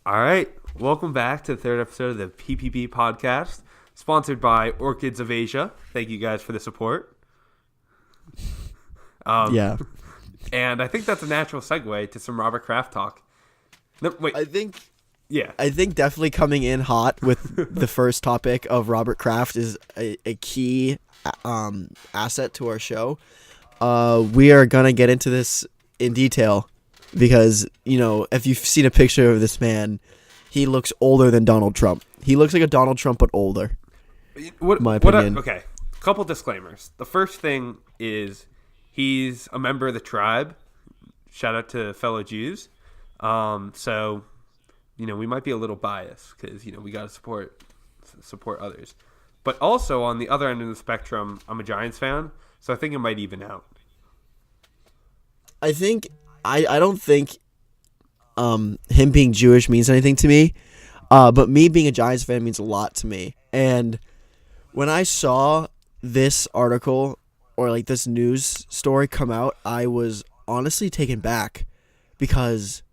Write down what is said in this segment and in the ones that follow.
All right, welcome back to the third episode of the PPB podcast, sponsored by Orchids of Asia. Thank you guys for the support. Yeah. And I think that's a natural segue to some Robert Kraft talk. No, wait, I think yeah. definitely coming in hot with the first topic of Robert Kraft is a key asset to our show. We are going to get into this in detail because, if you've seen a picture of this man, he looks older than Donald Trump. He looks like a Donald Trump, but older. My opinion. Okay, couple disclaimers. The first thing is he's a member of the tribe. Shout out to fellow Jews. So, we might be a little biased because, we got to support others. But also on the other end of the spectrum, I'm a Giants fan, so I think it might even out. I don't think him being Jewish means anything to me, but me being a Giants fan means a lot to me. And when I saw this article or like this news story come out, I was honestly taken back because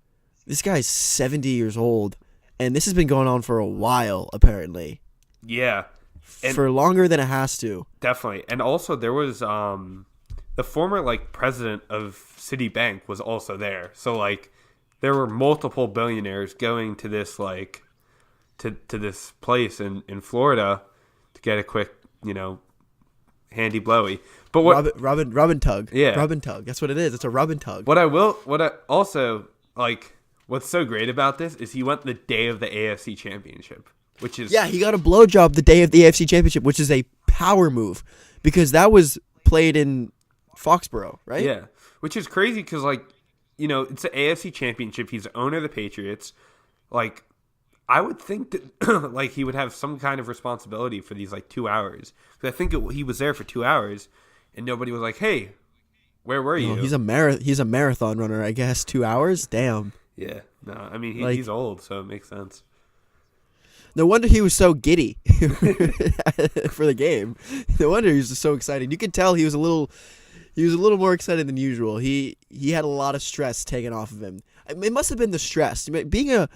this guy's 70 years old, and this has been going on for a while, apparently. Yeah. And for longer than it has to. Definitely. And also there was the former president of Citibank was also there. So there were multiple billionaires going to this to this place in Florida to get a quick, handy blowy. But what Robin Tug. Yeah. Robin Tug. That's what it is. It's a Robin Tug. What's so great about this is he went the day of the AFC Championship, which is... Yeah, he got a blowjob the day of the AFC Championship, which is a power move because that was played in Foxborough, right? Yeah, which is crazy because, it's the AFC Championship. He's the owner of the Patriots. I would think that, he would have some kind of responsibility for these, 2 hours. Because I think he was there for 2 hours, and nobody was like, hey, where were you? He's a marathon runner, I guess. 2 hours? Damn. Yeah. No, I mean, he's old, so it makes sense. No wonder he was so giddy for the game. No wonder he was just so excited. You could tell he was a little more excited than usual. He had a lot of stress taken off of him. It must have been the stress. Being an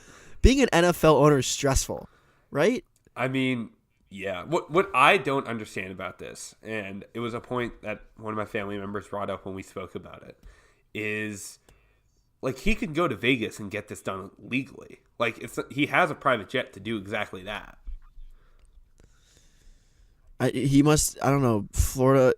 NFL owner is stressful, right? I mean, yeah. What I don't understand about this, and it was a point that one of my family members brought up when we spoke about it, is he could go to Vegas and get this done legally. He has a private jet to do exactly that. He must. I don't know. Florida,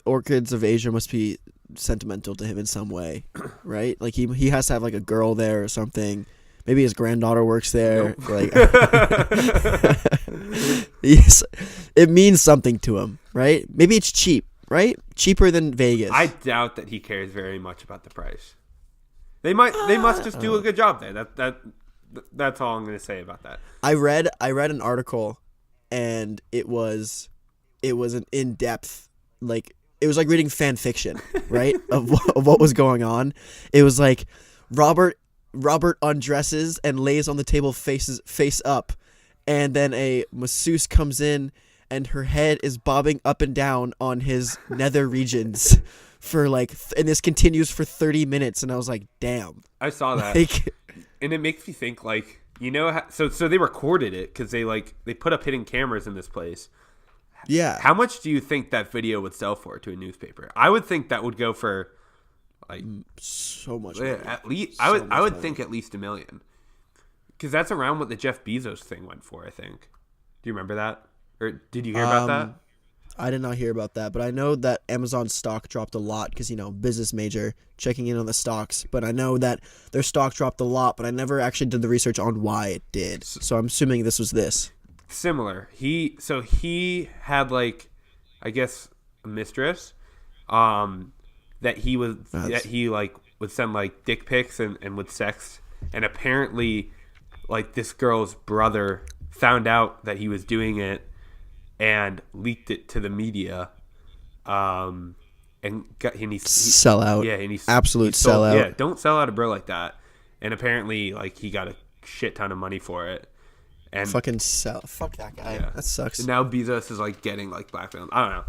Orchids of Asia must be sentimental to him in some way, right? He has to have a girl there or something. Maybe his granddaughter works there. Nope. It means something to him, right? Maybe it's cheap, right? Cheaper than Vegas. I doubt that he cares very much about the price. They must just do a good job there. That's all I'm going to say about that. I read an article, and it was an in-depth, it was like reading fan fiction, right? of what was going on. It was Robert undresses and lays on the table face up, and then a masseuse comes in and her head is bobbing up and down on his nether regions for and this continues for 30 minutes, and I was like, damn. I saw that. And it makes me think so they recorded it because they put up hidden cameras in this place. Yeah. How much do you think that video would sell for to a newspaper? I would think that would go for so much money. At least I would think at least $1 million. Because that's around what the Jeff Bezos thing went for, I think. Do you remember that? Or did you hear about that? I did not hear about that, but I know that Amazon stock dropped a lot because, business major, checking in on the stocks. But I know that their stock dropped a lot, but I never actually did the research on why it did. So I'm assuming this was this. Similar. He had I guess a mistress that he would send dick pics and would sex, and apparently this girl's brother found out that he was doing it and leaked it to the media, and he sell out. Yeah, and he absolute sold, sell out. Yeah, don't sell out a bro like that. And apparently he got a shit ton of money for it. And fucking sell. Fuck that guy. Yeah. That sucks. And now Bezos is getting blackmailed. I don't know,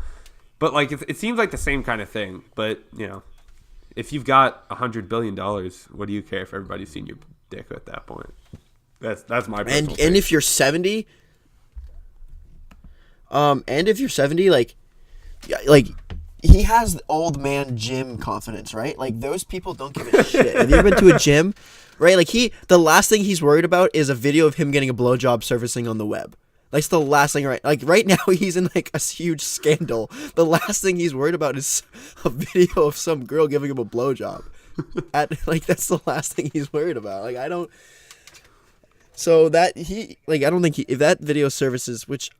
but it seems like the same kind of thing. But if you've got $100 billion, what do you care if everybody's seen your dick at that point? That's my personal and take. if you're 70, like he has old man gym confidence, right? Like those people don't give a shit. Have you ever been to a gym? Right? Like the last thing he's worried about is a video of him getting a blowjob surfacing on the web. Like it's the last thing, right? Like right now he's in like a huge scandal. The last thing he's worried about is a video of some girl giving him a blowjob. That's the last thing he's worried about. Like I don't. So that I don't think if that video surfaces, which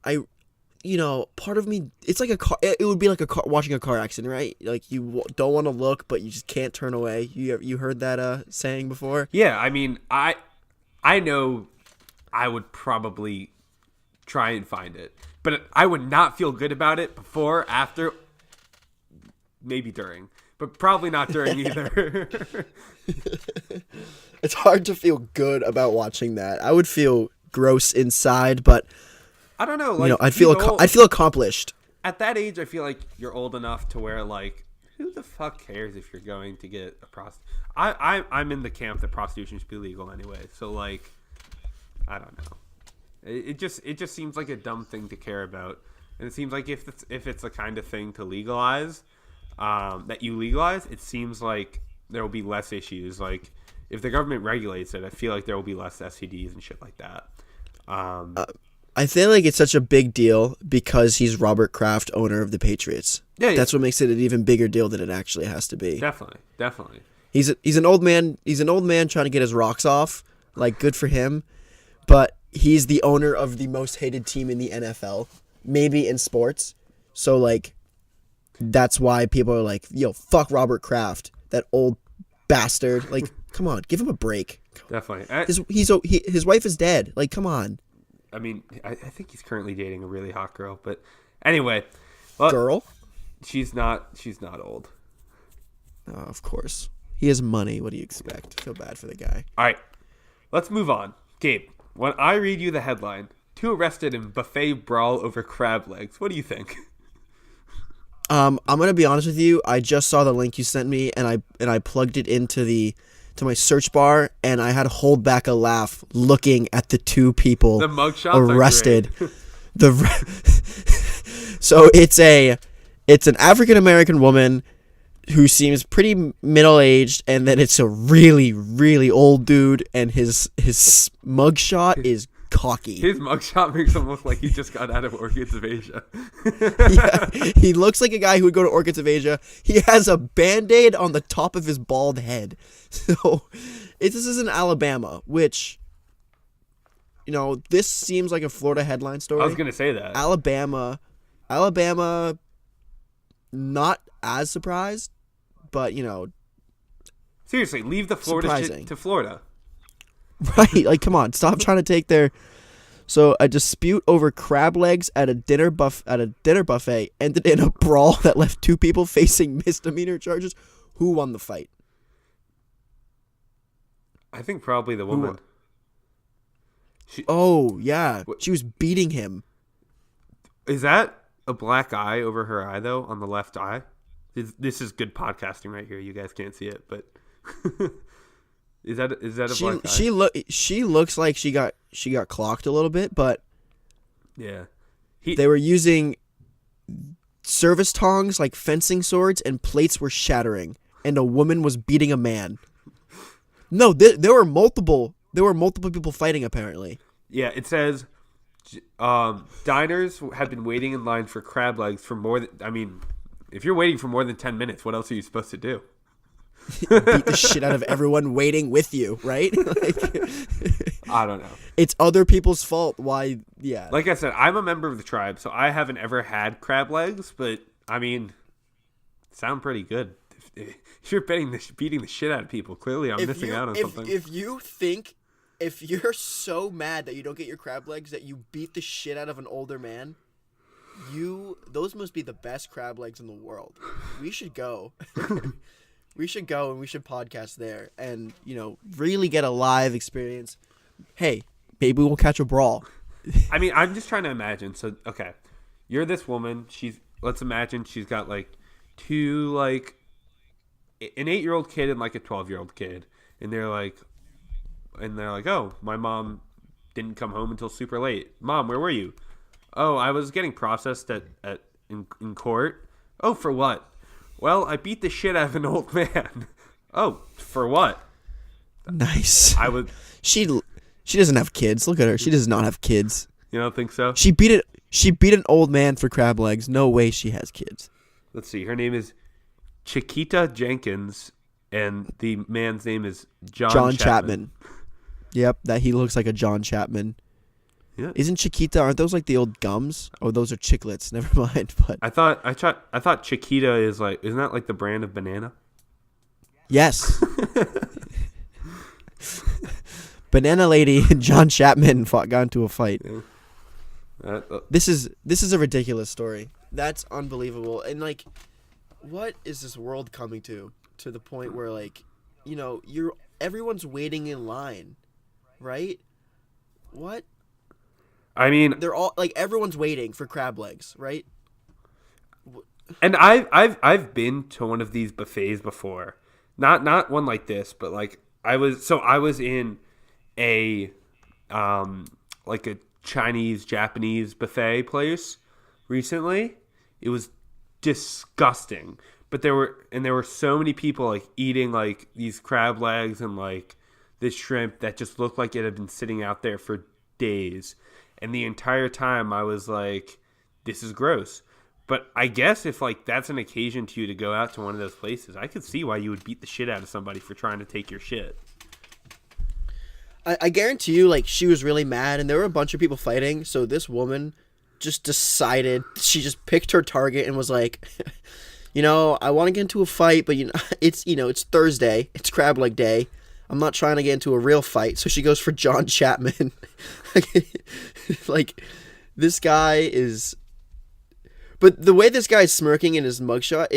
part of me, it's like a car. It would be like watching a car accident, right? Like you don't want to look, but you just can't turn away. You heard that saying before? Yeah, I mean, I know I would probably try and find it, but I would not feel good about it before, after, maybe during, but probably not during either. It's hard to feel good about watching that. I would feel gross inside, but I don't know. Like, I'd feel accomplished. At that age, I feel like you're old enough to where, like, who the fuck cares if you're going to get a prostitute? I'm in the camp that prostitution should be legal anyway. So, like, I don't know. It just seems like a dumb thing to care about, and it seems like if it's the kind of thing to legalize, that you legalize, it seems like there will be less issues. Like, if the government regulates it, I feel like there will be less STDs and shit like that. I feel like it's such a big deal because he's Robert Kraft, owner of the Patriots. Yeah. That's what makes it an even bigger deal than it actually has to be. Definitely. He's an old man. He's an old man trying to get his rocks off. Like, good for him. But he's the owner of the most hated team in the NFL, maybe in sports. So, like, that's why people are like, yo, fuck Robert Kraft, that old bastard. Like, come on, give him a break. Definitely. His wife is dead. Like, come on. I mean, I think he's currently dating a really hot girl, but anyway, well, girl. She's not old. Oh, of course, he has money. What do you expect? I feel bad for the guy. All right, let's move on. Gabe, when I read you the headline, 2 arrested in buffet brawl over crab legs, what do you think? I'm gonna be honest with you. I just saw the link you sent me, and I plugged it into my search bar, and I had to hold back a laugh looking at the 2 people the mugshots arrested. So it's an African American woman who seems pretty middle aged, and then it's a really, really old dude, and his mugshot is cocky. His mugshot makes him look like he just got out of Orchids of Asia. Yeah, he looks like a guy who would go to Orchids of Asia. He has a Band-Aid on the top of his bald head. So this is in Alabama, which, this seems like a Florida headline story. I was going to say that. Alabama, not as surprised, but, seriously, leave the Florida shit to Florida. Right, like, come on, stop trying to take their. So a dispute over crab legs at a dinner buffet ended in a brawl that left 2 people facing misdemeanor charges. Who won the fight? I think probably the woman. Oh yeah, she was beating him. Is that a black eye over her eye though, on the left eye? This is good podcasting right here. You guys can't see it, but. Is that a black eye? She looks like she got clocked a little bit, but yeah, they were using service tongs like fencing swords, and plates were shattering, and a woman was beating a man. No, there were multiple people fighting apparently. Yeah, it says diners have been waiting in line for crab legs for more than. I mean, if you're waiting for more than 10 minutes, what else are you supposed to do? Beat the shit out of everyone waiting with you, right? I don't know. It's other people's fault. Why? Yeah. Like I said, I'm a member of the tribe, so I haven't ever had crab legs, but I mean, sound pretty good. If you're beating the shit out of people, clearly I'm missing out on something. If you're so mad that you don't get your crab legs that you beat the shit out of an older man, those must be the best crab legs in the world. We should go. We should go and we should podcast there and, really get a live experience. Hey, maybe we'll catch a brawl. I mean, I'm just trying to imagine. So, okay, you're this woman. Let's imagine she's got like 2, like an 8-year-old kid and like a 12-year-old kid. And they're like, oh, my mom didn't come home until super late. Mom, where were you? Oh, I was getting processed in court. Oh, for what? Well, I beat the shit out of an old man. Oh, for what? Nice. I would. She doesn't have kids. Look at her. She does not have kids. You don't think so? She beat an old man for crab legs. No way she has kids. Let's see. Her name is Chiquita Jenkins, and the man's name is John Chapman. Yep, that he looks like a John Chapman. Yeah. Isn't Chiquita? Aren't those like the old gums? Oh, those are chiclets. Never mind. But I thought Chiquita is like, isn't that like the brand of banana? Yes. Banana Lady and John Chapman got into a fight. Yeah. This is a ridiculous story. That's unbelievable. And like, what is this world coming to? To the point where like, you know, everyone's waiting in line, right? What? I mean, they're all like everyone's waiting for crab legs, right? And I've been to one of these buffets before. Not one like this, but like I was in a like a Chinese Japanese buffet place recently. It was disgusting. But there were so many people like eating like these crab legs and like this shrimp that just looked like it had been sitting out there for days. And the entire time I was like, this is gross. But I guess if like that's an occasion to you to go out to one of those places, I could see why you would beat the shit out of somebody for trying to take your shit. I guarantee you, like, she was really mad, and there were a bunch of people fighting, so this woman just decided, she just picked her target and was like, you know, I want to get into a fight, but, it's Thursday, it's crab leg day, I'm not trying to get into a real fight, so she goes for John Chapman. Like, this guy is... But the way this guy's smirking in his mugshot,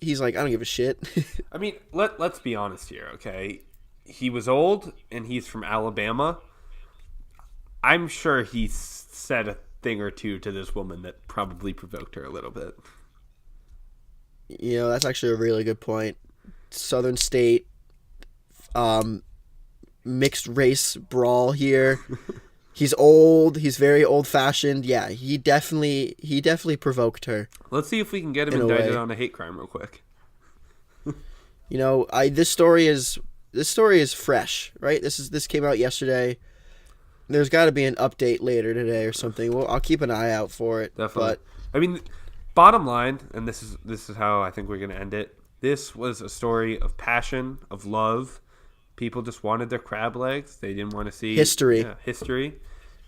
he's like, I don't give a shit. I mean, let's be honest here, okay? He was old, and he's from Alabama. I'm sure he said a thing or two to this woman that probably provoked her a little bit. You know, that's actually a really good point. Southern state, mixed race brawl here. He's old. He's very old-fashioned. Yeah, he definitely provoked her. Let's see if we can get him indicted on a hate crime real quick. You know, this story is fresh, right? This came out yesterday. There's got to be an update later today or something. Well, I'll keep an eye out for it. Definitely. But I mean, bottom line, and this is how I think we're going to end it. This was a story of passion, of love. People just wanted their crab legs. They didn't want to see history. Yeah, history.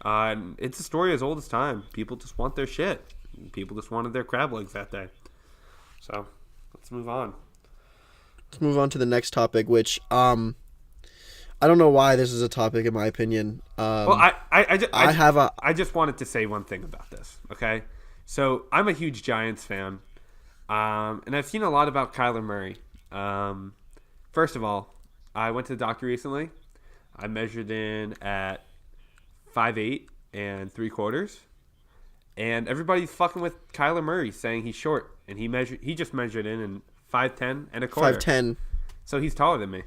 And it's a story as old as time. People just want their shit. People just wanted their crab legs that day. So let's move on. Let's move on to the next topic, which I don't know why this is a topic in my opinion. Well, I just wanted to say one thing about this. Okay, so I'm a huge Giants fan, and I've seen a lot about Kyler Murray. First of all, I went to the doctor recently. I measured in at 5'8" and 3/4, and everybody's fucking with Kyler Murray, saying he's short, and he just measured in 5'10" and 1/4. 5'10". So he's taller than me.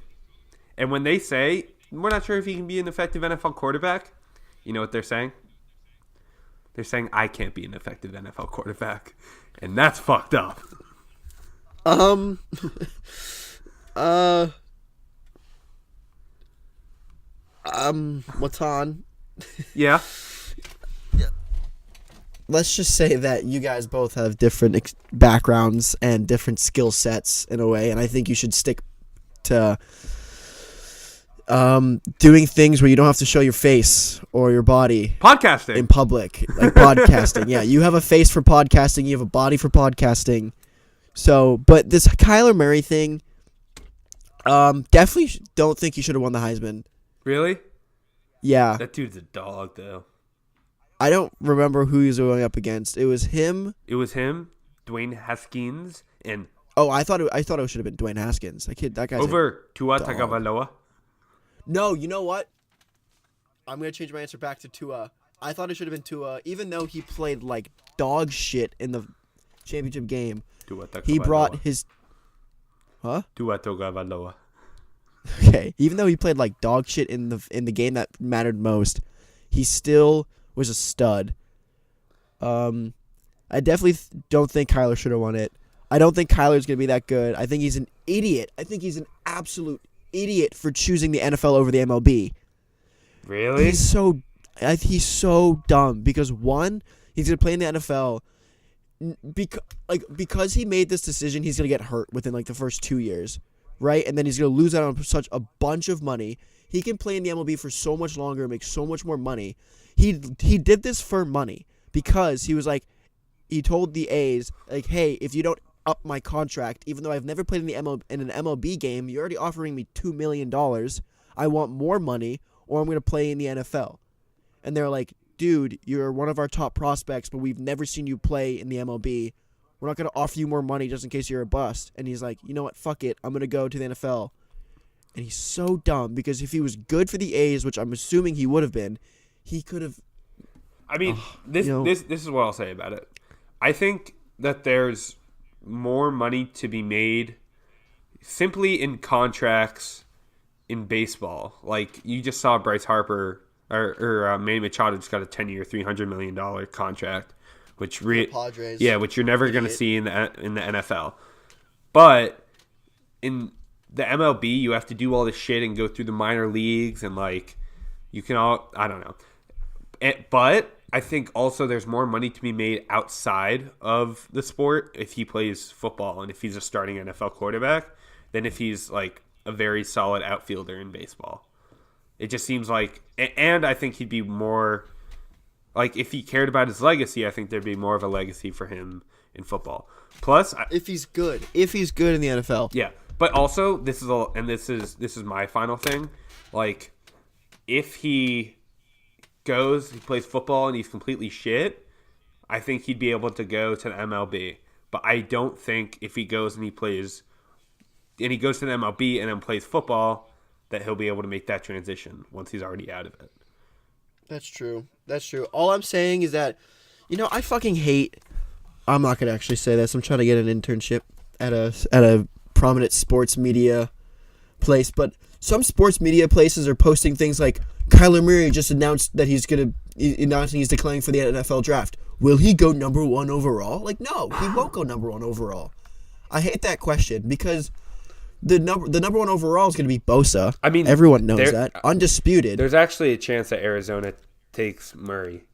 And when they say we're not sure if he can be an effective NFL quarterback, you know what they're saying? They're saying I can't be an effective NFL quarterback, and that's fucked up. What's on? Yeah. Let's just say that you guys both have different backgrounds and different skill sets in a way, and I think you should stick to doing things where you don't have to show your face or your body. Podcasting. In public. Like podcasting. Yeah, you have a face for podcasting, you have a body for podcasting. So, but this Kyler Murray thing, definitely don't think he should have won the Heisman. Really? Yeah. That dude's a dog, though. I don't remember who he was going up against. It was him, Dwayne Haskins, and I thought it should have been Dwayne Haskins. That guy's over Tua Tagovailoa. No, you know what? I'm gonna change my answer back to Tua. I thought it should have been Tua, even though he played like dog shit in the championship game. He brought his Tua Tagovailoa. Okay, even though he played like dog shit in the game that mattered most, he still was a stud. I definitely don't think Kyler should have won it. I don't think Kyler's going to be that good. I think he's an idiot. I think he's an absolute idiot for choosing the NFL over the MLB. Really? He's so dumb because one, he's going to play in the NFL. Because he made this decision, he's going to get hurt within like the first 2 years, right? And then he's going to lose out on such a bunch of money. He can play in the MLB for so much longer and make so much more money. He did this for money because he was like, he told the A's, like, hey, if you don't up my contract, even though I've never played in an MLB game, you're already offering me $2 million. I want more money, or I'm going to play in the NFL. And they're like, dude, you're one of our top prospects, but we've never seen you play in the MLB. We're not going to offer you more money just in case you're a bust. And he's like, you know what? Fuck it. I'm going to go to the NFL. And he's so dumb because if he was good for the A's, which I'm assuming he would have been, he could have. I mean, this is what I'll say about it. I think that there's more money to be made simply in contracts in baseball. Like, you just saw Bryce Harper or Manny Machado just got a 10-year, $300 million contract, which Padres, which you're never going to see in the NFL. But in the MLB, you have to do all this shit and go through the minor leagues and like you can all I don't know. But I think also there's more money to be made outside of the sport if he plays football and if he's a starting NFL quarterback than if he's like a very solid outfielder in baseball. It just seems like, and I think he'd be more, like, if he cared about his legacy, I think thered be more of a legacy for him in football. Plus, if he's good in the NFL. Yeah, but also this is my final thing. Like, if he plays football and he's completely shit, I think he'd be able to go to the MLB. But I don't think if he goes and he goes to the MLB and then plays football, that he'll be able to make that transition once he's already out of it. That's true. All I'm saying is that, I fucking hate. I'm not gonna actually say this. I'm trying to get an internship at a prominent sports media place, but some sports media places are posting things like Kyler Murray just announced that he's declaring for the NFL draft. Will he go number 1 overall? Like, no, he won't go number 1 overall. I hate that question because the number 1 overall is going to be Bosa. I mean, everyone knows that. Undisputed. There's actually a chance that Arizona takes Murray.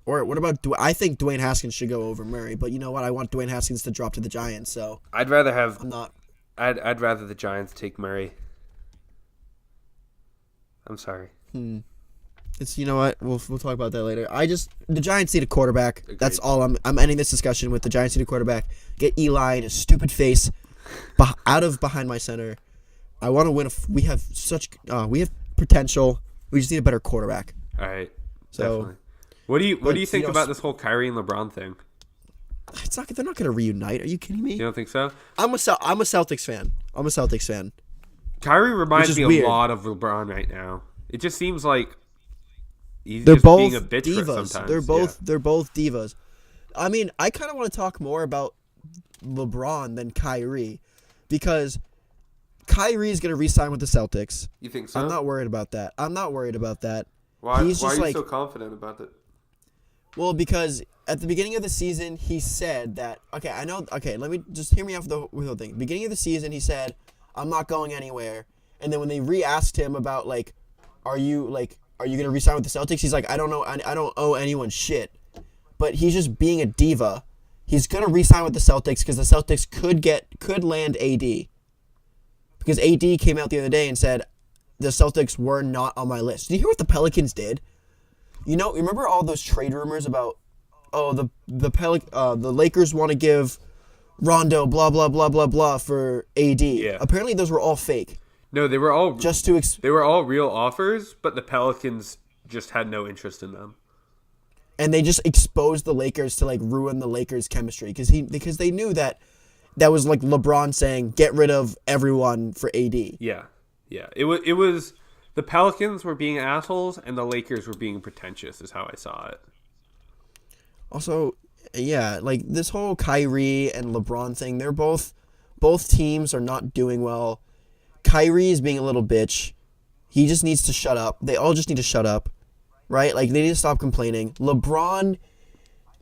Or what about I think Dwayne Haskins should go over Murray, but you know what? I want Dwayne Haskins to drop to the Giants, so I'd rather the Giants take Murray. I'm sorry. It's you know what? We'll talk about that later. The Giants need a quarterback. Agreed. That's all. I'm ending this discussion with the Giants need a quarterback. Get Eli in his stupid face out of behind my center. I want to win. We have potential. We just need a better quarterback. All right. So, definitely. What do you think about this whole Kyrie and LeBron thing? They're not going to reunite. Are you kidding me? You don't think so? I'm a Celtics fan. Kyrie reminds me weird. A lot of LeBron right now. It just seems like he's they're just both being a bitch divas. for sometimes. They're both divas. I mean, I kind of want to talk more about LeBron than Kyrie because Kyrie is going to re-sign with the Celtics. You think so? I'm not worried about that. Why are you so confident about it? Well, because at the beginning of the season, he said that. Let me just hear me out with the whole thing. Beginning of the season, he said, "I'm not going anywhere." And then when they re-asked him about are you going to re-sign with the Celtics? He's like, I don't know. I don't owe anyone shit. But he's just being a diva. He's going to re-sign with the Celtics because the Celtics could land AD. Because AD came out the other day and said the Celtics were not on my list. Did you hear what the Pelicans did? Remember all those trade rumors about the Lakers want to give Rondo blah blah blah blah blah for AD. Yeah. Apparently those were all fake. No, they were all they were all real offers, but the Pelicans just had no interest in them. And they just exposed the Lakers to ruin the Lakers' chemistry because they knew that was like LeBron saying get rid of everyone for AD. Yeah. It was the Pelicans were being assholes and the Lakers were being pretentious. Is how I saw it. Also, yeah, this whole Kyrie and LeBron thing, they're both teams are not doing well. Kyrie is being a little bitch. He just needs to shut up. They all just need to shut up. right? Like, they need to stop complaining.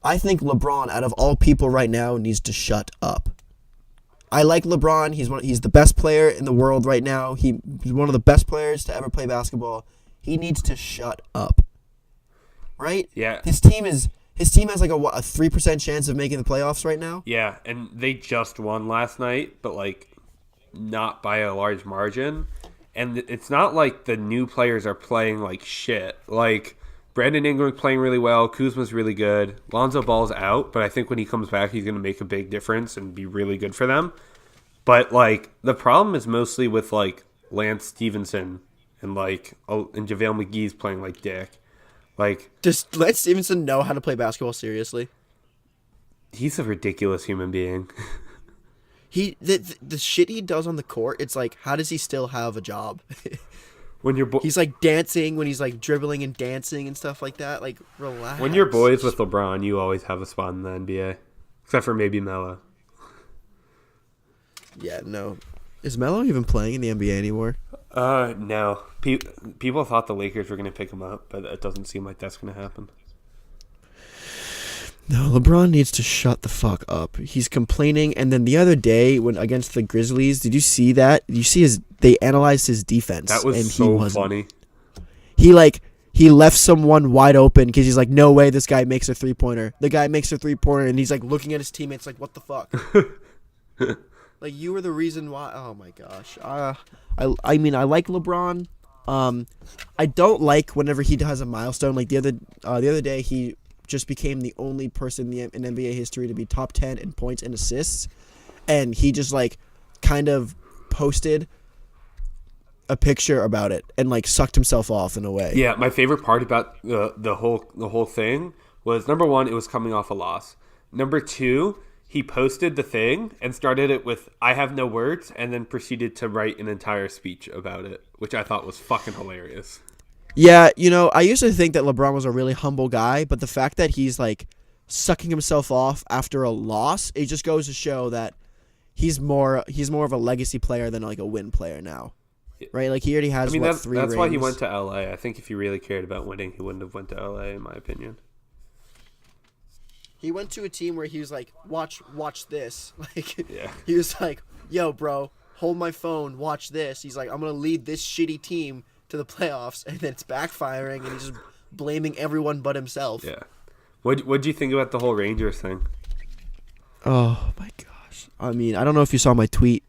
I think LeBron, out of all people right now, needs to shut up. I like LeBron. He's the best player in the world right now. He's one of the best players to ever play basketball. He needs to shut up. Right? Yeah. His team has like a 3% chance of making the playoffs right now. Yeah, and they just won last night, but like not by a large margin. And it's not like the new players are playing like shit. Like Brandon Ingram's playing really well. Kuzma's really good. Lonzo Ball's out, but I think when he comes back, he's going to make a big difference and be really good for them. But like the problem is mostly with like Lance Stevenson and JaVale McGee's playing like dick. Like, does Lance Stevenson know how to play basketball seriously? He's a ridiculous human being. The shit he does on the court, it's like, how does he still have a job? He's like dancing when he's like dribbling and dancing and stuff like that. Like, relax. When you're boys with LeBron, you always have a spot in the NBA, except for maybe Melo. Yeah, no. Is Melo even playing in the NBA anymore? No. People thought the Lakers were going to pick him up, but it doesn't seem like that's going to happen. No, LeBron needs to shut the fuck up. He's complaining, and then the other day when against the Grizzlies, did you see that? Did you see they analyzed his defense? That was and so funny. He left someone wide open because he's like, no way this guy makes a three-pointer. The guy makes a three-pointer, and he's like looking at his teammates like, what the fuck? Like, you were the reason why. Oh my gosh. I mean, I like LeBron. I don't like whenever he has a milestone. Like the other day, he just became the only person in NBA history to be top 10 in points and assists, and he just like kind of posted a picture about it and like sucked himself off in a way. Yeah, my favorite part about the whole thing was, number one, it was coming off a loss. Number two, he posted the thing and started it with, I have no words, and then proceeded to write an entire speech about it, which I thought was fucking hilarious. Yeah, I used to think that LeBron was a really humble guy, but the fact that he's like sucking himself off after a loss, it just goes to show that he's more of a legacy player than like a win player now. Right? Like, he already has 3 rings. That's why he went to LA. I think if he really cared about winning, he wouldn't have went to LA, in my opinion. He went to a team where he was like, watch this. Like, yeah. He was like, yo, bro, hold my phone, watch this. He's like, I'm going to lead this shitty team to the playoffs, and then it's backfiring, and he's just blaming everyone but himself. Yeah. What'd you think about the whole Rangers thing? Oh, my gosh. I mean, I don't know if you saw my tweet,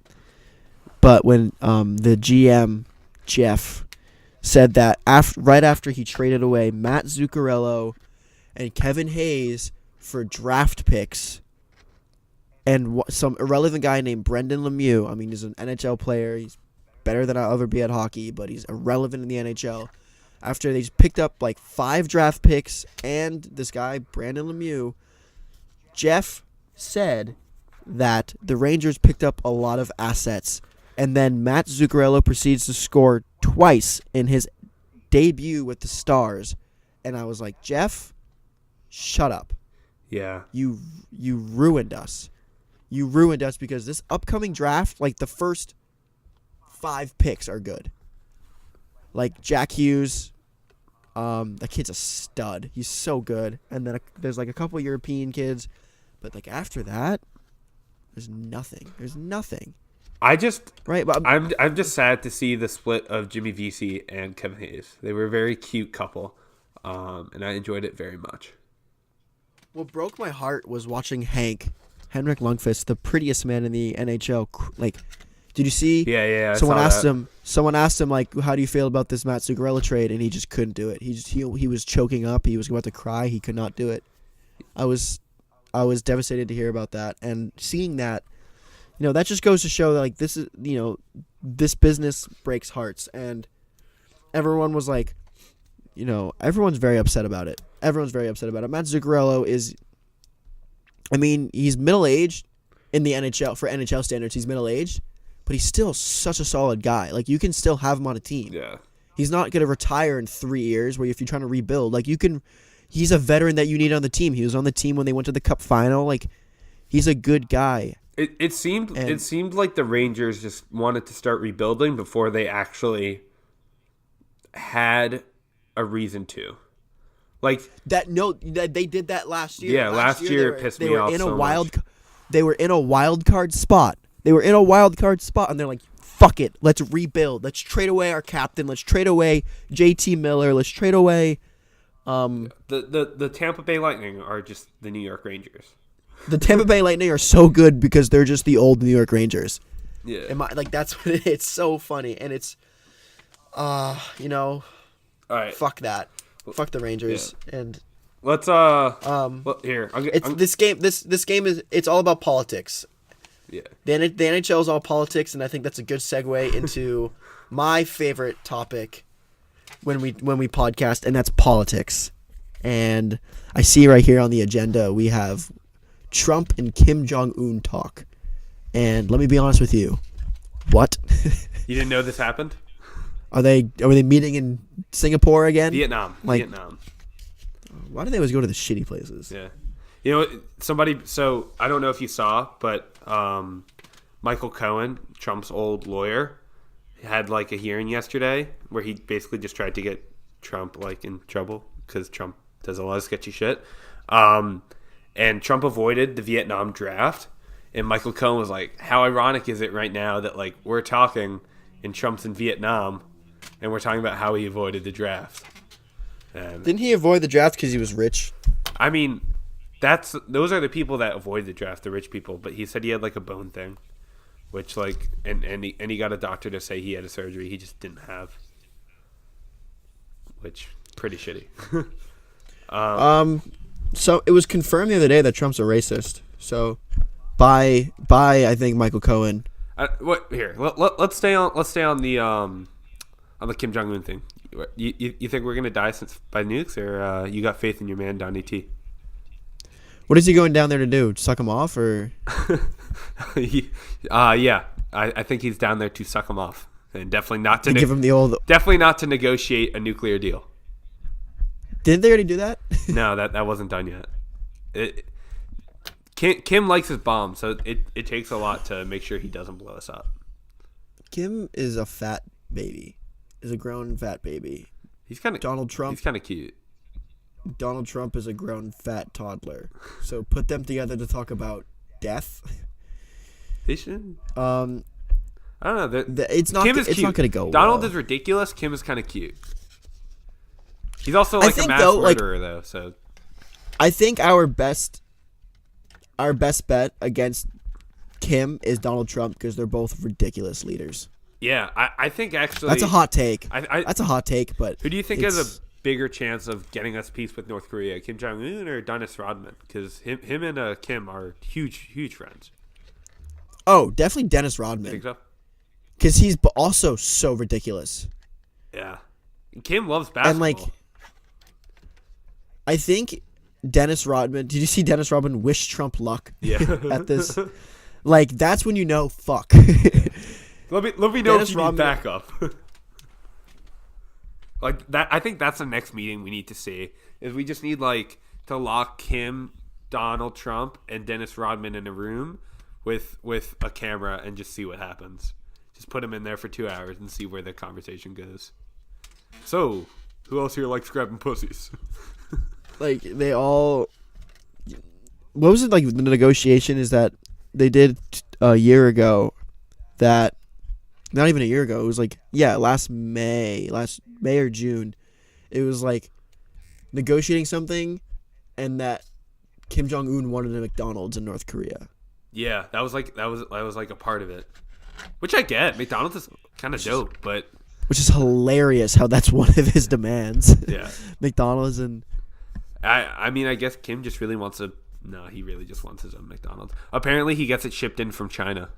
but when the GM, Jeff, said that right after he traded away Matt Zuccarello and Kevin Hayes for draft picks and some irrelevant guy named Brendan Lemieux. I mean, he's an NHL player. He's better than I'll ever be at hockey, but he's irrelevant in the NHL. After they picked up like 5 draft picks and this guy, Brandon Lemieux, Jeff said that the Rangers picked up a lot of assets, and then Matt Zuccarello proceeds to score twice in his debut with the Stars. And I was like, Jeff, shut up. Yeah. You ruined us. You ruined us because this upcoming draft, like the first 5 picks are good. Like Jack Hughes, that kid's a stud. He's so good. And then there's like a couple European kids, but like after that, there's nothing. There's nothing. Right, but I'm just sad to see the split of Jimmy Vesey and Kevin Hayes. They were a very cute couple, and I enjoyed it very much. What broke my heart was watching Henrik Lundqvist, the prettiest man in the NHL. Like, did you see? Yeah. Someone asked him like, how do you feel about this Matt Zuccarello trade? And he just couldn't do it. He was choking up. He was about to cry. He could not do it. I was devastated to hear about that, and seeing that, that just goes to show that like this is, this business breaks hearts, and everyone was like, everyone's very upset about it. Everyone's very upset about it. Matt Zuccarello is, he's middle-aged in the NHL. For NHL standards, he's middle-aged, but he's still such a solid guy. Like, you can still have him on a team. Yeah. He's not going to retire in 3 years, where if you're trying to rebuild, like, he's a veteran that you need on the team. He was on the team when they went to the Cup final. Like, he's a good guy. It seemed like the Rangers just wanted to start rebuilding before they actually had a reason to. Like they did that last year. Yeah, last year it pissed me off so much. They were in a wild card spot. And they're like, fuck it, let's rebuild. Let's trade away our captain. Let's trade away JT Miller. Let's trade away. The Tampa Bay Lightning are just the New York Rangers. The Tampa Bay Lightning are so good because they're just the old New York Rangers. Yeah, that's what it is. It's so funny, and it's, All right. Fuck that. Fuck the Rangers. Yeah. And let's here. This game is it's all about politics. Yeah. The NHL is all politics, and I think that's a good segue into my favorite topic when we podcast, and that's politics. And I see right here on the agenda we have Trump and Kim Jong-un talk. And let me be honest with you. What? You didn't know this happened? Are they meeting in Singapore again? Vietnam. Vietnam. Why do they always go to the shitty places? Yeah. So I don't know if you saw, but Michael Cohen, Trump's old lawyer, had like a hearing yesterday where he basically just tried to get Trump like in trouble because Trump does a lot of sketchy shit. And Trump avoided the Vietnam draft. And Michael Cohen was like, how ironic is it right now that like we're talking and Trump's in Vietnam and we're talking about how he avoided the draft. And didn't he avoid the draft because he was rich? I mean, those are the people that avoid the draft, the rich people. But he said he had like a bone thing, which like, and he got a doctor to say he had a surgery he just didn't have, which pretty shitty. So it was confirmed the other day that Trump's a racist. So, by I think Michael Cohen. Let's stay on the Kim Jong-un thing. You think we're gonna die by nukes, or you got faith in your man Donnie T? What is he going down there to do? Suck him off, or? Yeah, I think he's down there to suck him off, and definitely not to give him the old. Definitely not to negotiate a nuclear deal. Didn't they already do that? No, that wasn't done yet. Kim likes his bomb, so it takes a lot to make sure he doesn't blow us up. Kim is a fat baby. Is a grown fat baby. He's kind of Donald Trump. He's kind of cute. Donald Trump is a grown fat toddler. So put them together to talk about death. They should. I don't know. It's not. It's not going to go. Donald well. is ridiculous. Kim is kind of cute. He's also like a mass murderer, though. So I think our best bet against Kim is Donald Trump because they're both ridiculous leaders. Yeah, I think actually that's a hot take. That's a hot take, but who do you think has a bigger chance of getting us peace with North Korea, Kim Jong-un or Dennis Rodman? Because him and Kim are huge friends. Oh, definitely Dennis Rodman. You think so? Because he's also so ridiculous. Yeah, Kim loves basketball. And like, I think Dennis Rodman. Did you see Dennis Rodman wish Trump luck? Yeah. At this, like that's when you know fuck. Let me know if you need backup. Like that, I think that's the next meeting we need to see. Is we just need like to lock Kim, Donald Trump, and Dennis Rodman in a room with a camera and just see what happens. Just put them in there for 2 hours and see where the conversation goes. So, who else here likes grabbing pussies? Like they all. What was it like? The negotiation is that they did a year ago. That. Not even a year ago. It was like, last May or June. It was like negotiating something, and that Kim Jong-un wanted a McDonald's in North Korea. Yeah, that was like a part of it, which I get. McDonald's is kind of dope, but which is hilarious how that's one of his demands. Yeah, McDonald's and I mean, I guess Kim just really wants he really just wants his own McDonald's. Apparently, he gets it shipped in from China.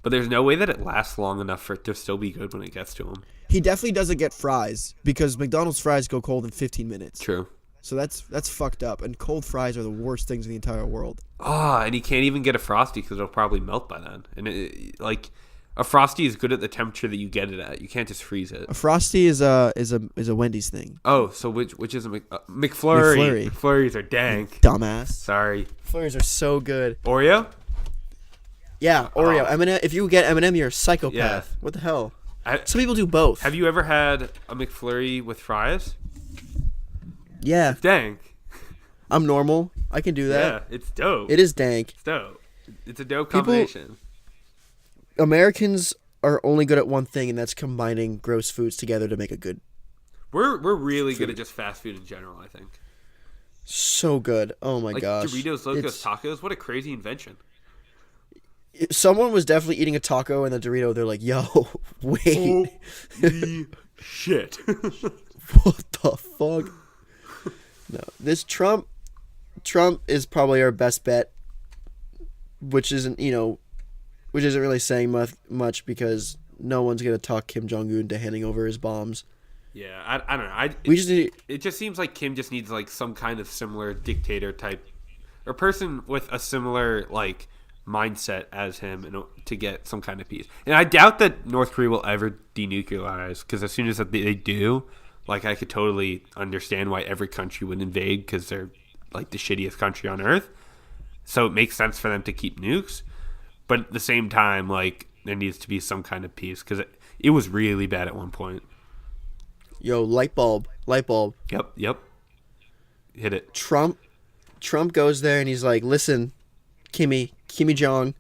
But there's no way that it lasts long enough for it to still be good when it gets to him. He definitely doesn't get fries because McDonald's fries go cold in 15 minutes. True. So that's fucked up. And cold fries are the worst things in the entire world. And he can't even get a Frosty because it'll probably melt by then. And like a Frosty is good at the temperature that you get it at. You can't just freeze it. A Frosty is a Wendy's thing. Oh, so which is a McFlurry? McFlurries are dank. Dumbass. Sorry. McFlurries are so good. Oreo? Yeah, Oreo. M&M. If you get M&M, you're a psychopath. Yeah. What the hell? Some people do both. Have you ever had a McFlurry with fries? Yeah, It's dank. I'm normal. I can do that. Yeah, it's dope. It is dank. It's dope. It's a dope combination. Americans are only good at one thing, and that's combining gross foods together to make a good. We're really good at just fast food in general, I think. So good. Oh my gosh. Doritos, Locos, Tacos. What a crazy invention. Someone was definitely eating a taco and the Dorito. They're like, yo, wait. Holy shit. What the fuck? No. This Trump is probably our best bet, which isn't really saying much because no one's going to talk Kim Jong-un into handing over his bombs. Yeah, I don't know. It just seems like Kim just needs like some kind of similar dictator type or person with a similar like mindset as him to get some kind of peace. And I doubt that North Korea will ever denuclearize because as soon as they do, like I could totally understand why every country would invade because they're like the shittiest country on earth. So it makes sense for them to keep nukes. But at the same time, like there needs to be some kind of peace because it was really bad at one point. Yo, light bulb. Yep. Hit it. Trump goes there and he's like, listen, Kimmy Jong,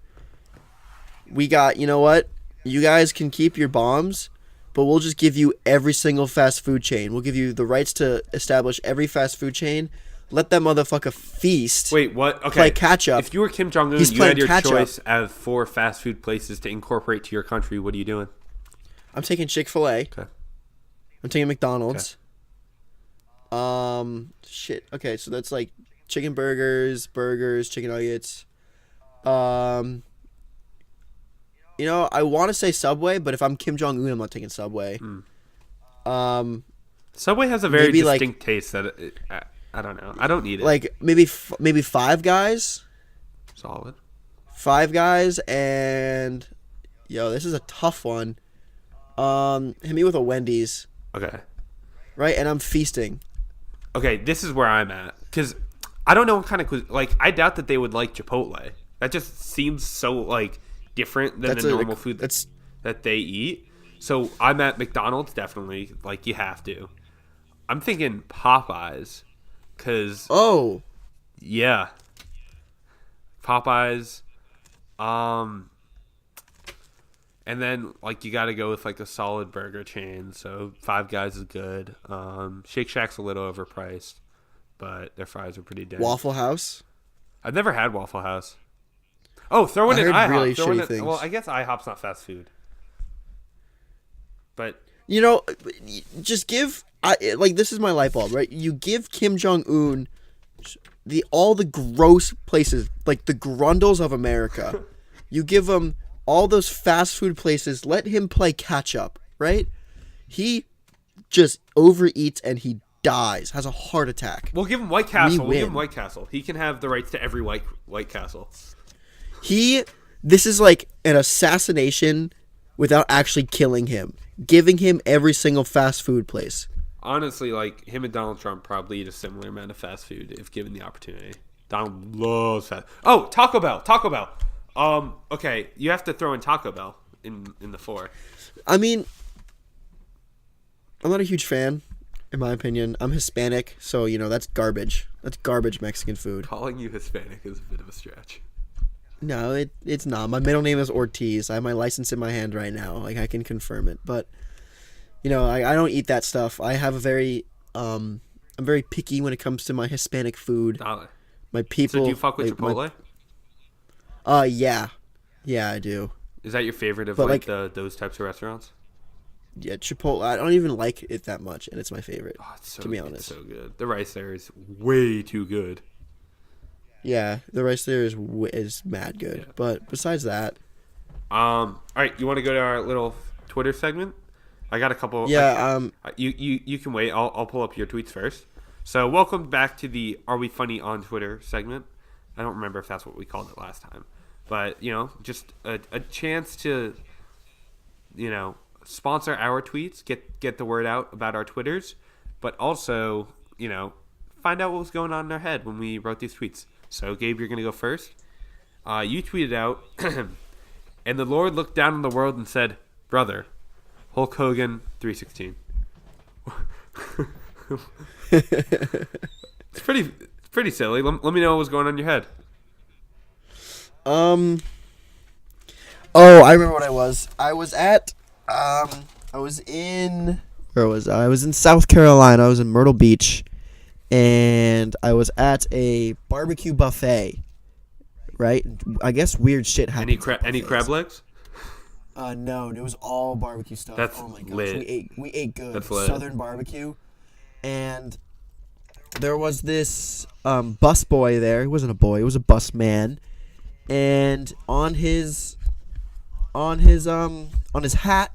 we got, you know what? You guys can keep your bombs, but we'll just give you every single fast food chain. We'll give you the rights to establish every fast food chain. Let that motherfucker feast. Wait, what? Okay. Play catch up. If you were Kim Jong-un, you had your choice of 4 fast food places to incorporate to your country. What are you doing? I'm taking Chick-fil-A. Okay. I'm taking McDonald's. Okay. Shit. Okay, so that's like chicken burgers, chicken nuggets. I want to say Subway, but if I'm Kim Jong-un, I'm not taking Subway. Subway has a very distinct taste that I don't know. I don't need it. Like maybe Five Guys. Solid. Five Guys and this is a tough one. Hit me with a Wendy's. Okay. Right, and I'm feasting. Okay, this is where I'm at because I don't know what kind of I doubt that they would like Chipotle. That just seems so like different than the normal food that they eat. So I'm at McDonald's definitely. Like you have to. I'm thinking Popeyes because yeah, Popeyes. And then, like, you got to go with, like, a solid burger chain. So, Five Guys is good. Shake Shack's a little overpriced, but their fries are pretty damn. Waffle House? I've never had Waffle House. Oh, throw in IHOP. Really shitty things. Well, I guess IHOP's not fast food. But... just give... this is my light bulb, right? You give Kim Jong-un all the gross places, like the grundles of America. You give him... all those fast food places, let him play catch up, right? He just overeats and he dies, has a heart attack. We'll give him White Castle. We'll give him White Castle. He can have the rights to every White Castle. This is like an assassination without actually killing him. Giving him every single fast food place. Honestly, like, him and Donald Trump probably eat a similar amount of fast food if given the opportunity. Donald loves fast. Oh, Taco Bell. Okay, you have to throw in Taco Bell in the 4. I mean, I'm not a huge fan, in my opinion. I'm Hispanic, so, that's garbage. That's garbage Mexican food. Calling you Hispanic is a bit of a stretch. No, it's not. My middle name is Ortiz. I have my license in my hand right now. Like, I can confirm it. But, I don't eat that stuff. I have I'm very picky when it comes to my Hispanic food. My people. So do you fuck with Chipotle? Yeah, I do. Is that your favorite of those types of restaurants? Yeah, Chipotle. I don't even like it that much, and it's my favorite. Oh, it's so, to be honest, it's so good. The rice there is way too good. Yeah, the rice there is mad good. Yeah. But besides that, all right, you want to go to our little Twitter segment? I got a couple. Yeah. You can wait. I'll pull up your tweets first. So welcome back to the Are We Funny on Twitter segment. I don't remember if that's what we called it last time. But, just a chance to, sponsor our tweets, get the word out about our Twitters, but also, find out what was going on in our head when we wrote these tweets. So, Gabe, you're going to go first. You tweeted out, and the Lord looked down on the world and said, brother, Hulk Hogan 316. It's pretty silly. Let me know what was going on in your head. Oh, I remember what I was. I was at. I was in. Where was I? I was in South Carolina. I was in Myrtle Beach, and I was at a barbecue buffet. Right? I guess weird shit happened. Any crab legs? No, it was all barbecue stuff. That's oh my gosh, lit. We ate good. That's lit. Southern barbecue, and there was this bus boy there. He wasn't a boy. He was a bus man, and on his hat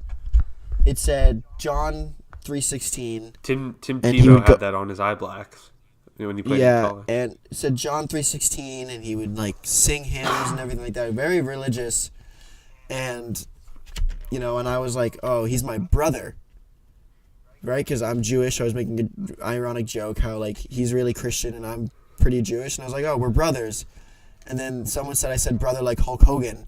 it said John 3:16. Tim Tebow had that on his eye blacks when he played in college. And it said John 3:16, and he would like sing hymns and everything like that. Very religious, and and I was like, oh, he's my brother, right? Because I'm Jewish. I was making an ironic joke how like he's really Christian and I'm pretty Jewish, and I was like, oh, we're brothers. And then someone said I said brother like Hulk Hogan.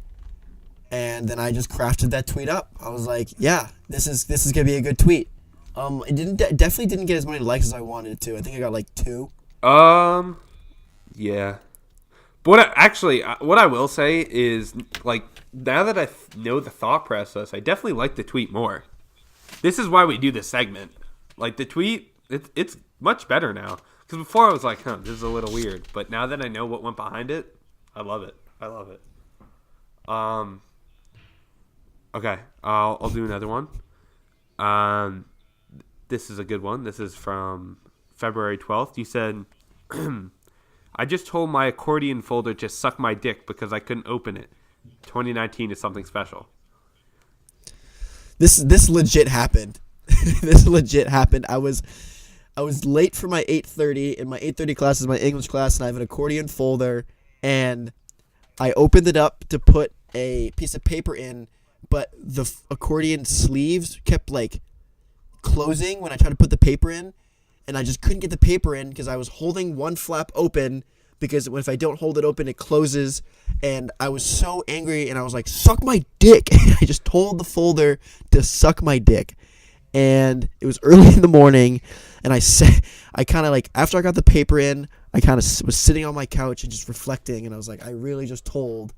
And then I just crafted that tweet up. I was like, "Yeah, this is gonna be a good tweet." It definitely didn't get as many likes as I wanted it to. I think I got like 2. Yeah. But what I will say is, like, now that I know the thought process, I definitely like the tweet more. This is why we do this segment. Like the tweet, it's much better now. Because before I was like, this is a little weird. But now that I know what went behind it, I love it. Okay, I'll do another one. This is a good one. This is from February 12th. You said, I just told my accordion folder to suck my dick because I couldn't open it. 2019 is something special. This legit happened. This legit happened. I was late for my 8:30, and my 8:30 class is my English class, and I have an accordion folder, and I opened it up to put a piece of paper in, but the accordion sleeves kept like closing when I tried to put the paper in, and I just couldn't get the paper in because I was holding one flap open, because if I don't hold it open it closes, and I was so angry and I was like, suck my dick. I just told the folder to suck my dick, and it was early in the morning, and I kind of like, after I got the paper in, I kind of was sitting on my couch and just reflecting, and I was like, I really just told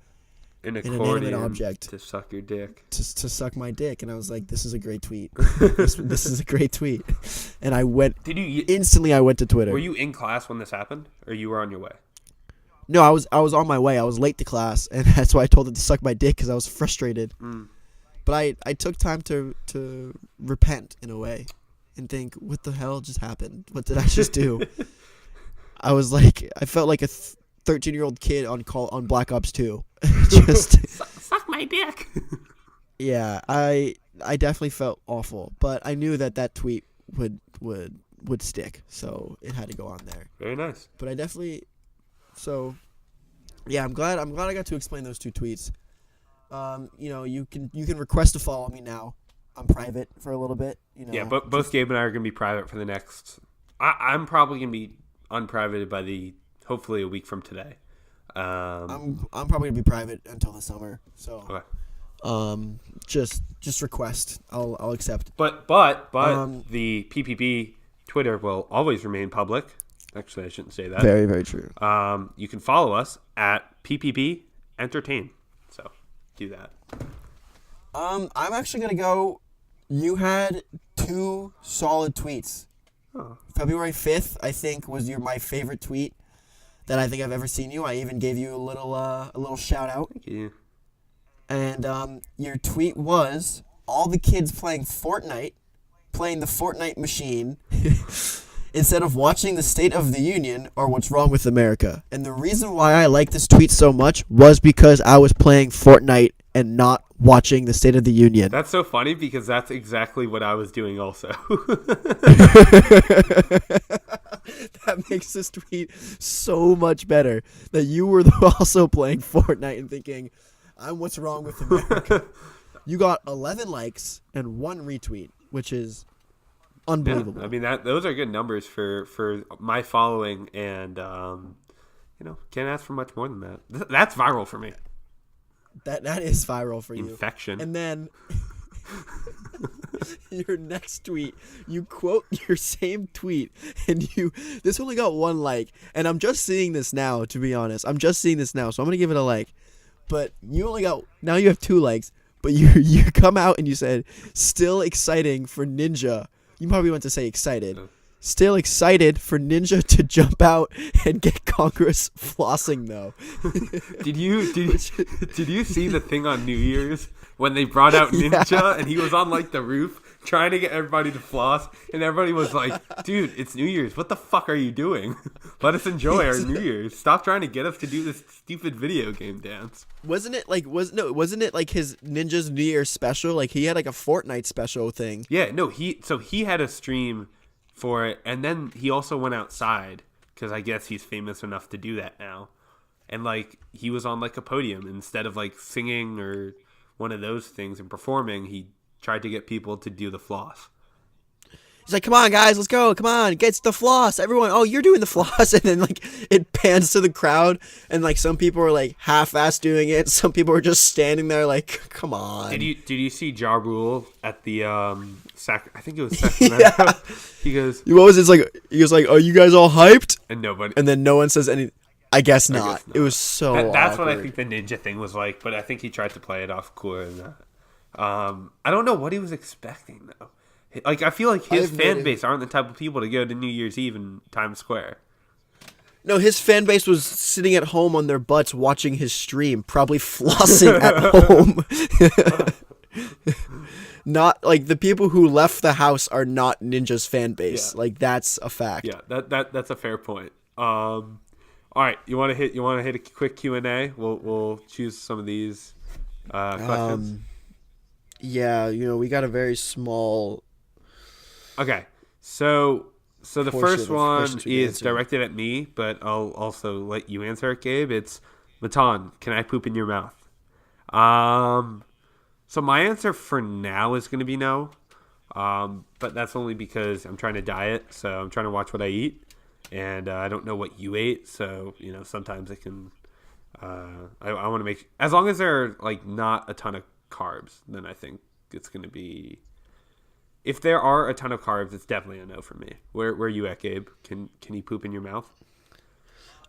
an inanimate object to suck your dick. To suck my dick. And I was like, this is a great tweet. this is a great tweet. And I went, instantly I went to Twitter. Were you in class when this happened, or you were on your way? No, I was on my way. I was late to class, and that's why I told it to suck my dick, because I was frustrated. But I took time to repent in a way and think, what the hell just happened? What did I just do? I was like, I felt like a 13-year-old kid on Black Ops 2. Just suck my dick. Yeah, I definitely felt awful, but I knew that tweet would stick, so it had to go on there. Very nice. But I definitely, so yeah, I'm glad I got to explain those 2 tweets. You can request to follow me now. I'm private for a little bit. Yeah, but both Gabe and I are gonna be private for the next. I'm probably gonna be unprivated by hopefully a week from today. I'm probably gonna be private until the summer. So okay. Just request. I'll accept. But the PPB Twitter will always remain public. Actually, I shouldn't say that. Very, very true. You can follow us at PPB Entertain. So do that. I'm actually gonna go. You had 2 solid tweets. Oh. February 5th, I think, was my favorite tweet that I think I've ever seen you. I even gave you a little shout out. Thank you. And your tweet was, all the kids playing the Fortnite machine instead of watching the State of the Union or What's Wrong with America. And the reason why I like this tweet so much was because I was playing Fortnite and not watching the State of the Union. That's so funny because that's exactly what I was doing also. That makes this tweet so much better. That you were also playing Fortnite and thinking, What's Wrong with America? You got 11 likes and 1 retweet, which is unbelievable. Yeah, I mean, those are good numbers for my following, and can't ask for much more than that. That's viral for me. That is viral for you. Infection. And then your next tweet, you quote your same tweet, and this only got 1 like, and I'm just seeing this now, to be honest. I'm just seeing this now, so I'm gonna give it a like. But you have 2 likes, but you come out and you said, still exciting for Ninja. You probably want to say excited. Still excited for Ninja to jump out and get Congress flossing though. Did you see the thing on New Year's when they brought out Ninja and he was on like the roof trying to get everybody to floss, and everybody was like, "Dude, it's New Year's. What the fuck are you doing? Let us enjoy our New Year's. Stop trying to get us to do this stupid video game dance." Wasn't it like his Ninja's New Year's special? Like he had like a Fortnite special thing. Yeah, no, he had a stream for it, and then he also went outside because I guess he's famous enough to do that now. And like he was on like a podium instead of like singing or one of those things and performing. He tried to get people to do the floss. He's like, "Come on, guys, let's go. Come on, get the floss. Everyone, oh, you're doing the floss." And then, like, it pans to the crowd, and, like, some people are, like, half-ass doing it. Some people are just standing there, like, come on. Did you see Ja Rule at the, I think it was Sacramento? Yeah. He goes... What was it? He was like, "Are you guys all hyped?" And nobody... And then no one says anything. I guess not. It was so That's awkward. what I think the Ninja thing was like, but I think he tried to play it off cooler than that. I don't know what he was expecting, though. Like, I feel like his fan base aren't the type of people to go to New Year's Eve in Times Square. No, his fan base was sitting at home on their butts watching his stream, probably flossing at home. Not, like, the people who left the house are not Ninja's fan base. Yeah. Like, that's a fact. Yeah, that's a fair point. All right, you want to hit a quick Q&A? We'll choose some of these questions. Yeah, we got a very small... Okay, so the first one is directed at me, but I'll also let you answer it, Gabe. It's, Matan, can I poop in your mouth? So my answer for now is going to be no, but that's only because I'm trying to diet, so I'm trying to watch what I eat, and I don't know what you ate, so sometimes it can. I want to make, as long as there are like not a ton of carbs, then I think it's going to be. If there are a ton of carbs, it's definitely a no for me. Where are you at, Gabe? Can you poop in your mouth?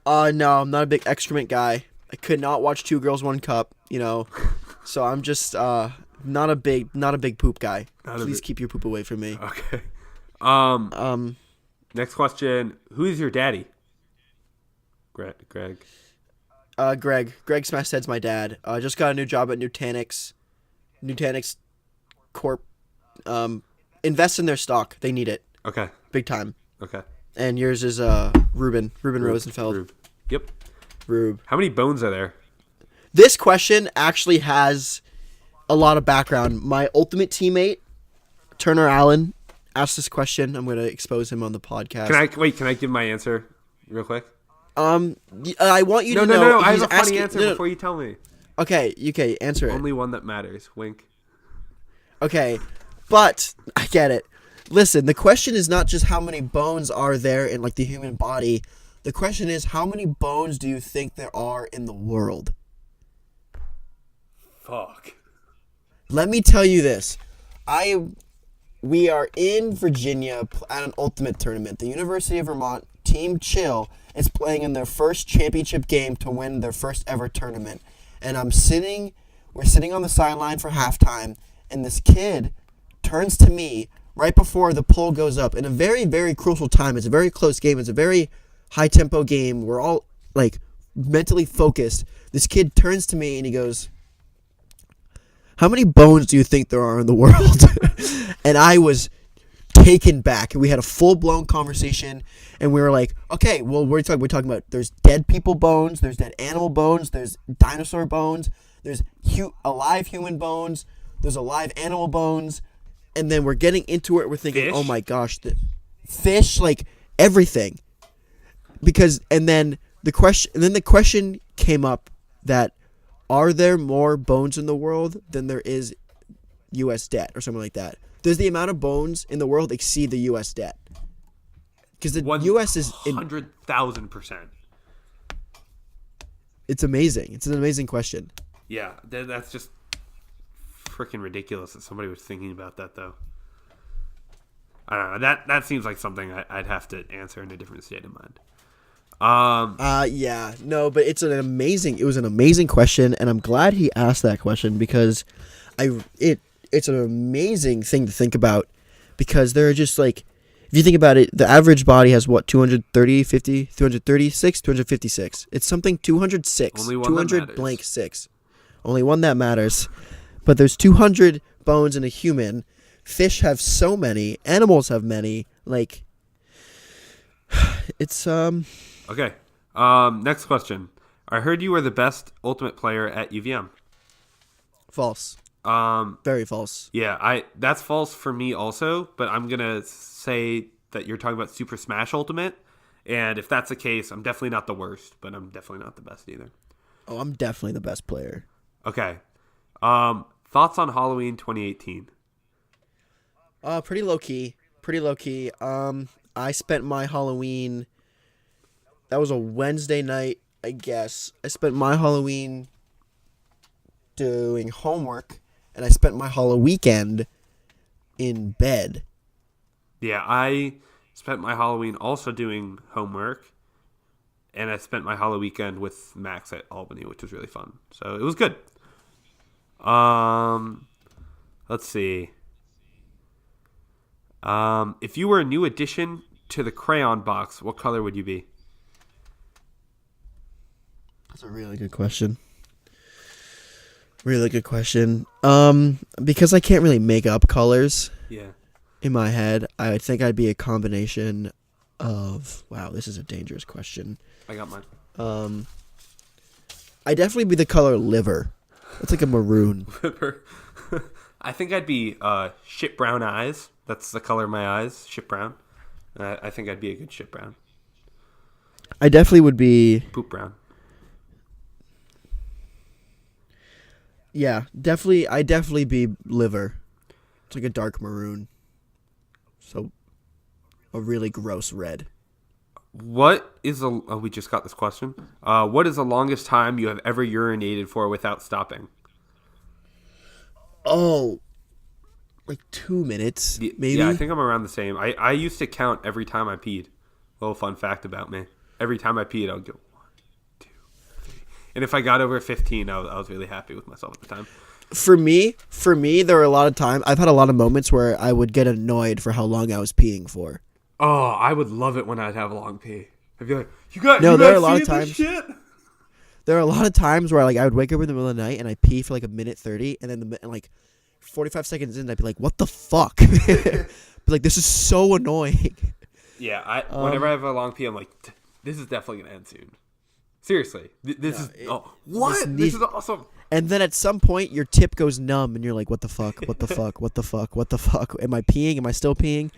No, I'm not a big excrement guy. I could not watch Two Girls, One Cup, so I'm just not a big poop guy. Please keep your poop away from me. Okay. Next question: who is your daddy? Greg. Greg Smashhead's my dad. Just got a new job at Nutanix Corp. Invest in their stock. They need it. Okay. Big time. Okay. And yours is Ruben Rosenfeld. Rube. Yep. Rube. How many bones are there? This question actually has a lot of background. My ultimate teammate, Turner Allen, asked this question. I'm going to expose him on the podcast. Can I give my answer real quick? I want you to know. No. I have a funny answer before you tell me. Okay, answer it. Only one that matters. Wink. Okay, but I get it. Listen, the question is not just how many bones are there in like the human body. The question is, how many bones do you think there are in the world? Fuck. Let me tell you this. We are in Virginia at an ultimate tournament. The University of Vermont Team Chill is playing in their first championship game to win their first ever tournament. And we're sitting on the sideline for halftime, and this kid turns to me right before the poll goes up in a very, very crucial time. It's a very close game. It's a very high-tempo game. We're all, like, mentally focused. This kid turns to me, and he goes, "How many bones do you think there are in the world?" And I was taken back. We had a full-blown conversation, and we were like, okay, well, we're talking about there's dead people bones, there's dead animal bones, there's dinosaur bones, there's alive human bones, there's alive animal bones, and then we're getting into it. We're thinking, fish? Oh my gosh, the fish, like everything. And then the question came up that are there more bones in the world than there is U.S. debt or something like that? Does the amount of bones in the world exceed the U.S. debt? Because the U.S. is 100,000%. It's amazing. It's an amazing question. Yeah, that's just freaking ridiculous that somebody was thinking about that, though. I don't know. That seems like something I'd have to answer in a different state of mind. Yeah, no, but it was an amazing question, and I'm glad he asked that question because it's an amazing thing to think about because there are just like, if you think about it, the average body has what, 230, 50, 236, 256. It's something 206. Only one 200 blank 6. Only one that matters. But there's 200 bones in a human. Fish have so many. Animals have many. Like, it's Okay. Next question. I heard you were the best Ultimate player at UVM. false. Very false. Yeah, that's false for me also, but I'm gonna say that you're talking about Super Smash Ultimate, and if that's the case, I'm definitely not the worst, but I'm definitely not the best either. Oh, I'm definitely the best player. Okay. Thoughts on Halloween 2018? Pretty low key. Pretty low key. I spent my Halloween. That was a Wednesday night, I guess. I spent my Halloween doing homework, and I spent my Halloween weekend in bed. Yeah, I spent my Halloween also doing homework, and I spent my Halloween weekend with Max at Albany, which was really fun. So it was good. Let's see. If you were a new addition to the crayon box, what color would you be? That's a really good question. Really good question. Because I can't really make up colors. Yeah. In my head, I think I'd be a combination of. Wow, this is a dangerous question. I got mine. I'd definitely be the color liver. It's like a maroon. I think I'd be shit brown eyes. That's the color of my eyes, shit brown. I think I'd be a good shit brown. I definitely would be. Poop brown. Yeah, definitely. I'd definitely be liver. It's like a dark maroon. So, a really gross red. What is the? Oh, we just got this question. What is the longest time you have ever urinated for without stopping? Oh, like 2 minutes, maybe. Yeah, I think I'm around the same. I used to count every time I peed. Little fun fact about me: every time I peed, I would go 1, 2, 3, and if I got over 15, I was really happy with myself at the time. For me, there were a lot of times. I've had a lot of moments where I would get annoyed for how long I was peeing for. Oh, I would love it when I'd have a long pee. I'd be like, there are a lot of times. Shit? There are a lot of times where I would wake up in the middle of the night and I pee for like a minute 30, and then 45 seconds in, I'd be like, "What the fuck?" But like, this is so annoying. Yeah, whenever I have a long pee, I'm like, "This is definitely gonna end soon." Seriously, this is awesome. And then at some point, your tip goes numb, and you're like, "What the fuck? What the fuck? What the fuck? What the fuck? Am I peeing? Am I still peeing?"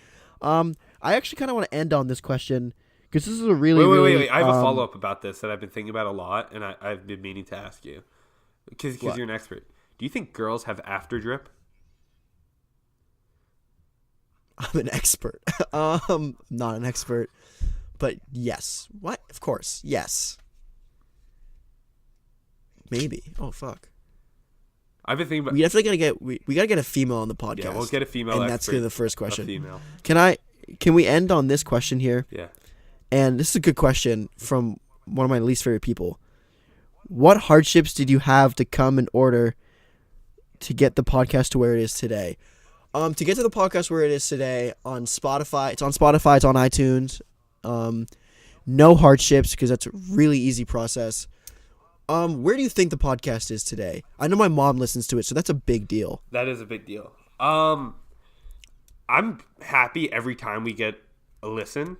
I actually kind of want to end on this question because this is a really wait. I have a follow up about this that I've been thinking about a lot, and I've been meaning to ask you because you're an expert. Do you think girls have after drip? I'm an expert. Not an expert, but yes. What? Of course, yes. Maybe. Oh fuck. I've been thinking about. We definitely gotta get a female on the podcast. Yeah, we'll get a female. And that's gonna be the first question. A female. Can we end on this question here? Yeah. And this is a good question from one of my least favorite people. What hardships did you have to come in order to get the podcast to where it is today? To get to the podcast where it is today on Spotify, it's on iTunes. No hardships because that's a really easy process. Where do you think the podcast is today? I know my mom listens to it, so that's a big deal. That is a big deal. I'm happy every time we get a listen.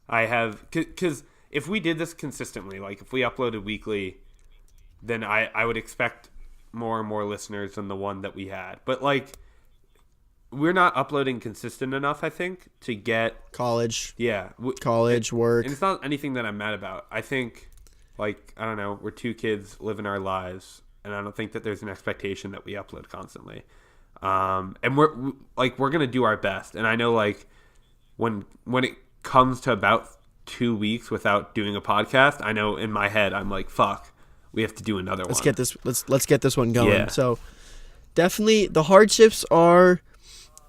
I have, because if we did this consistently, like if we uploaded weekly, then I would expect more and more listeners than the one that we had. But like, we're not uploading consistent enough, I think, to get college. Yeah, work, and it's not anything that I'm mad about. I think, like, I don't know, we're two kids living our lives, and I don't think that there's an expectation that we upload constantly. And we're gonna do our best. And I know, like, when it comes to about 2 weeks without doing a podcast, I know in my head I'm like, fuck, we have to do another one. Let's get this one going. Yeah. So definitely the hardships are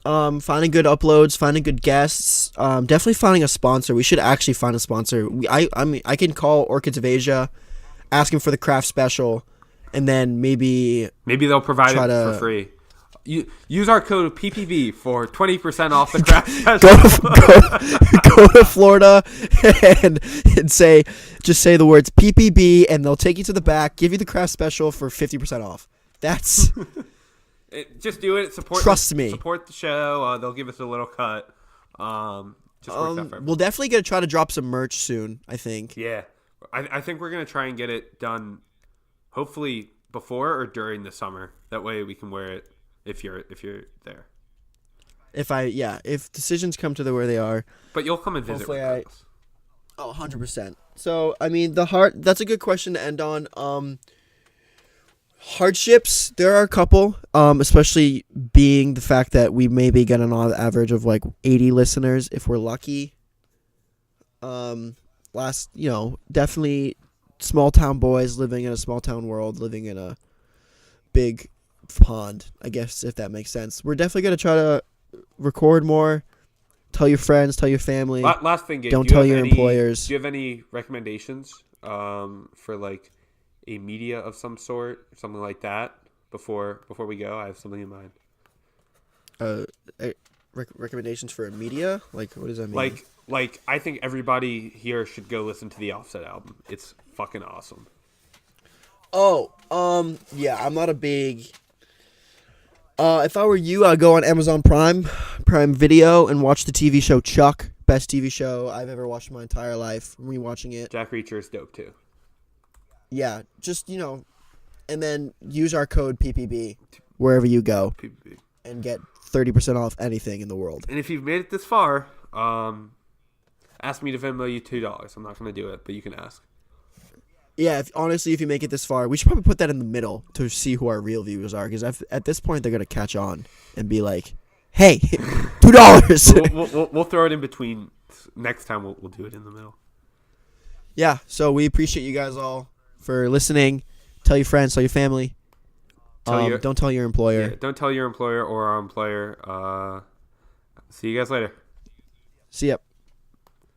Finding good uploads, finding good guests. Definitely finding a sponsor. We should actually find a sponsor. I mean, I can call Orchids of Asia, ask him for the Kraft special, and then maybe they'll provide it for free. Use our code PPB for 20% off the Kraft special. go to Florida and say the words PPB, and they'll take you to the back, give you the Kraft special for 50% off. That's just do it. Trust me. Support the show. They'll give us a little cut. We'll definitely gonna try to drop some merch soon, I think. Yeah, I think we're gonna try and get it done, hopefully before or during the summer. That way we can wear it. If you're there, if decisions come to where they are, but you'll come and visit. Hopefully 100%. So I mean, that's a good question to end on. Hardships, there are a couple, especially being the fact that we maybe get an average of like 80 listeners if we're lucky. Definitely small town boys living in a small town world, living in a big pond, I guess, if that makes sense. We're definitely going to try to record more. Tell your friends, tell your family. Last thing, Gabe, don't tell your employers. Do you have any recommendations for like a media of some sort, something like that, before we go? I have something in mind. Recommendations for a media? Like, what does that mean? Like I think everybody here should go listen to the Offset album. It's fucking awesome. Yeah, I'm not a big... if I were you, I'd go on Amazon Prime Video, and watch the TV show Chuck. Best TV show I've ever watched in my entire life. I'm rewatching it. Jack Reacher is dope too. Yeah, just, and then use our code PPB wherever you go. PPB. And get 30% off anything in the world. And if you've made it this far, ask me to Venmo you $2. I'm not going to do it, but you can ask. Yeah, if you make it this far, we should probably put that in the middle to see who our real viewers are. Because at this point, they're going to catch on and be like, hey, $2. We'll throw it in between. Next time, we'll do it in the middle. Yeah, so we appreciate you guys all for listening. Tell your friends, tell your family. Don't tell your employer. Yeah, don't tell your employer or our employer. See you guys later. See ya.